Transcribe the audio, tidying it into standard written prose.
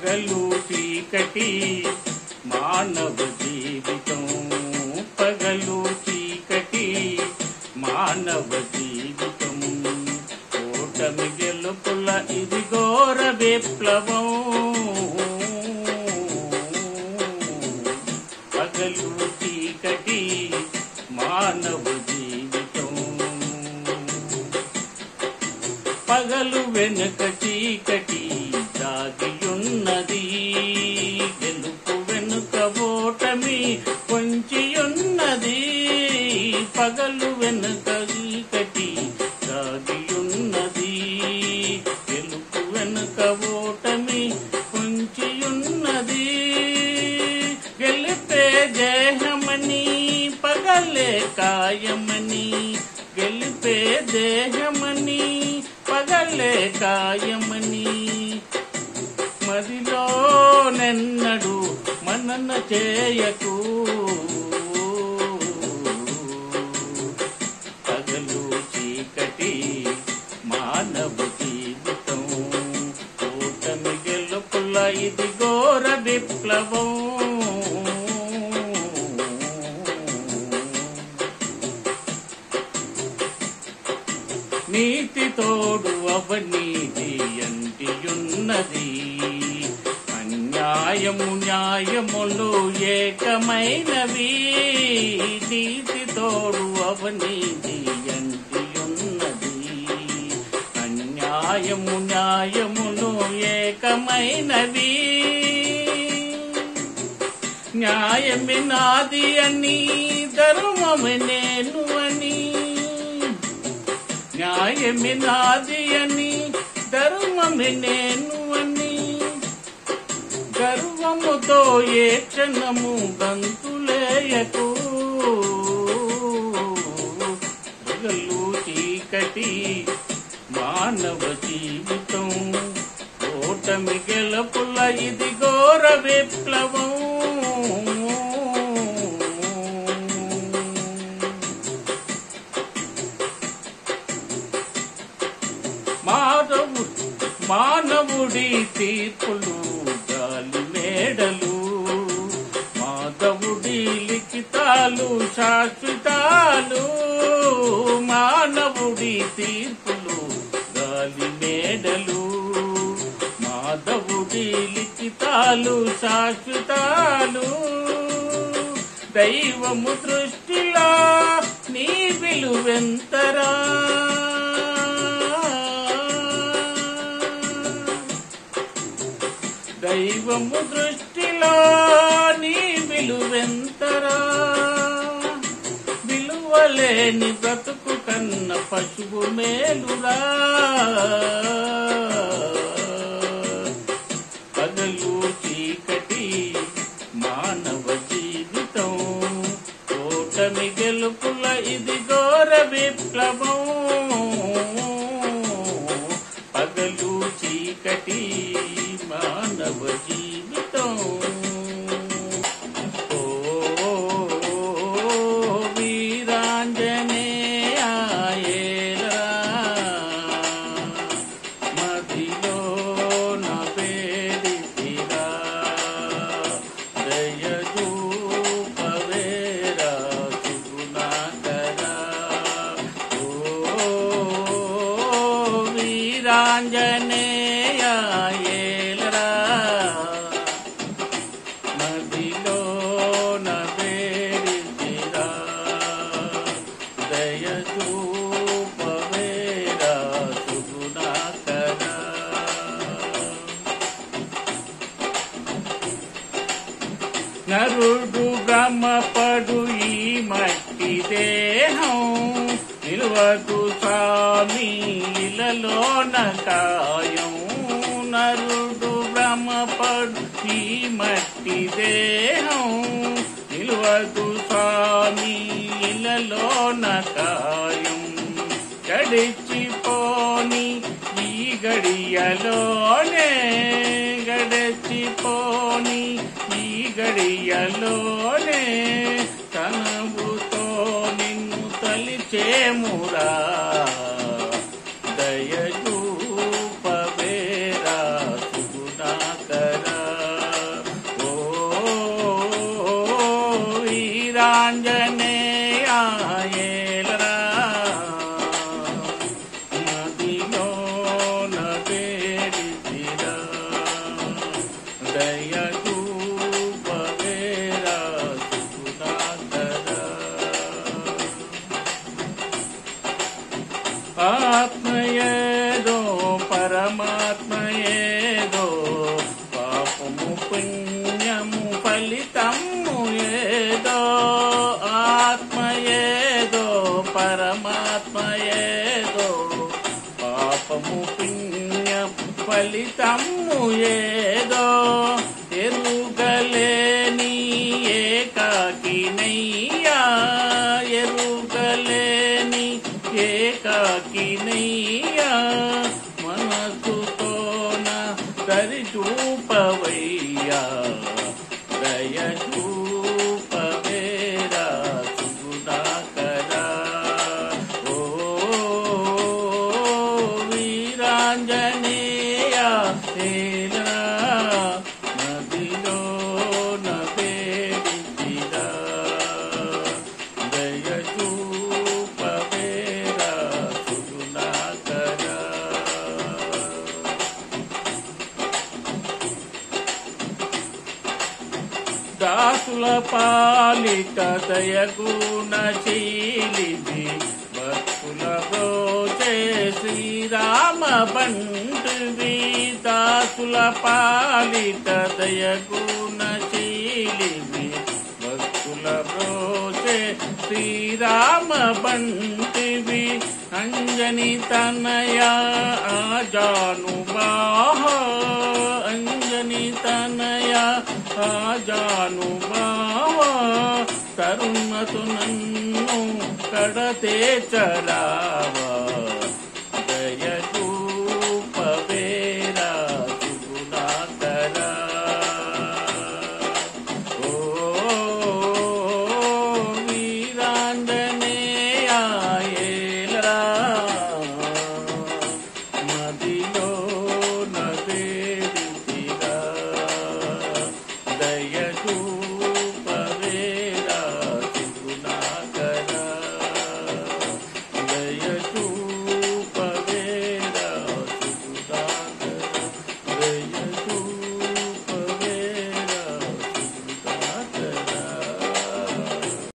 పగలు చీకటి మానవ జీవితం, పగలు చీకటి మానవ జీవితం, ఓటమి గెలుపుల ఇది ఘోర విప్లవం. పగలు చీకటి మానవ జీవితం, పగలు వెనుక చీకటి దాగియున్నది, గెలుపు వెనుక ఓటమి పొంచియున్నది. పగలు వెనుక చీకటి దాగియున్నది, గెలుపు వెనుక ఓటమి పొంచియున్నది. గెలిపే దేహమని పగలే కాయమని, గెలిపే దేహమని పగలే కాయమని, మదిలో నెన్నడు మనన చేయకు. పగలు చీకటి మానవ జీవితం, ఓటమి గెలుపుల ఇది ఘోర విప్లవం. నీతి తోడు అవనీతి అంటియున్నది, అన్యాయము న్యాయములు ఏకమైనవి. నీతి తోడు అవనీతి అంటియున్నది, అన్యాయము న్యాయములు ఏకమైనవి. న్యాయమే నాది అని ధర్మమే నేను అని, న్యాయమే నాది అని ధర్మమే నేను అని, గర్వముతో ఏ క్షణము గంతులేయకు. పగలు చీకటి మానవ జీవితం, ఓటమి గెలుపుల ఇది ఘోర విప్లవం. మానవుడి తీర్పులు గాలి మేడలు, మాధవుడి లిఖితాలు శాశ్వతాలు. మానవుడి తీర్పులు గాలి మేడలు, మాధవుడి లిఖితాలు శాశ్వతాలు. దైవము దృష్టిలో నీ విలువెంతరా, దైవము దృష్టిలో నీ విలువెంతరా. విలువలేని బ్రతుకు కన్న పశువు మేలురా. పగలు చీకటి మానవ జీవితం, ఓటమి గెలుపుల ఇది ఘోర విప్లవం. పగలు చీకటి మానవ జీవితం. ఓ వీరాంజనేయ ఏలరా, మదిలో నా పేరితిరా, దయ చూపవేరా సుగుణాకరా. ఓ వీరాంజనేయ ఏలరా, మదిలో నా పేరితిరా, దయ చూపవేరా సుగుణాకరా. నరుడు భ్రమపడు ఈ మట్టి దేహం, నిలువదు స్వామి ఇలలోన కాయం. నరుడు భ్రమపడు ఈ మట్టి దేహం, నిలువదు స్వామి ఇలలోన కాయం. గడిచిపోని ఈ గడియలోనే, గడిచిపోని ఈ గడియలోనే, తనవుతో నిన్ను తలిచేమురా. దయ చూపవేరా సుగుణాకరా. వీరాంజనేయ ఏలరా మదిలోన వేడితిరా దయ చూపవేరా సుధాకరా ఆత్మయేదో పరమాత్మయేదో పాపము పుణ్యము ఫలితము ఏదో ఆత్మయేదో పరమాత్మయేదో పాపము పుణ్యము ఫలితము ఏదో ఎరుగలేని ఏకాకినయ్యా ఎరుగలేని ఏకాకినయ్యా మనసుతోన దరి చూపవయ్యా దయ చూపవేరా సుగుణాకరా ఓ వీరాంజనేయ ఏలరా మదిలోన వేడితిరా దయ చూపవేరా సుగుణాకరా దాసుల పాలిట దయగుణశీలివి భక్తుల బ్రోచే శ్రీరామ బంటువి దాసుల పాలిట దయగుణశీలివి భక్తుల బ్రోచే శ్రీరామ బంటివి అంజని తనయ ఆజానుబాహ అంజని తనయ ఆజానుబావ కరుణతో నన్ను కడతే చరావా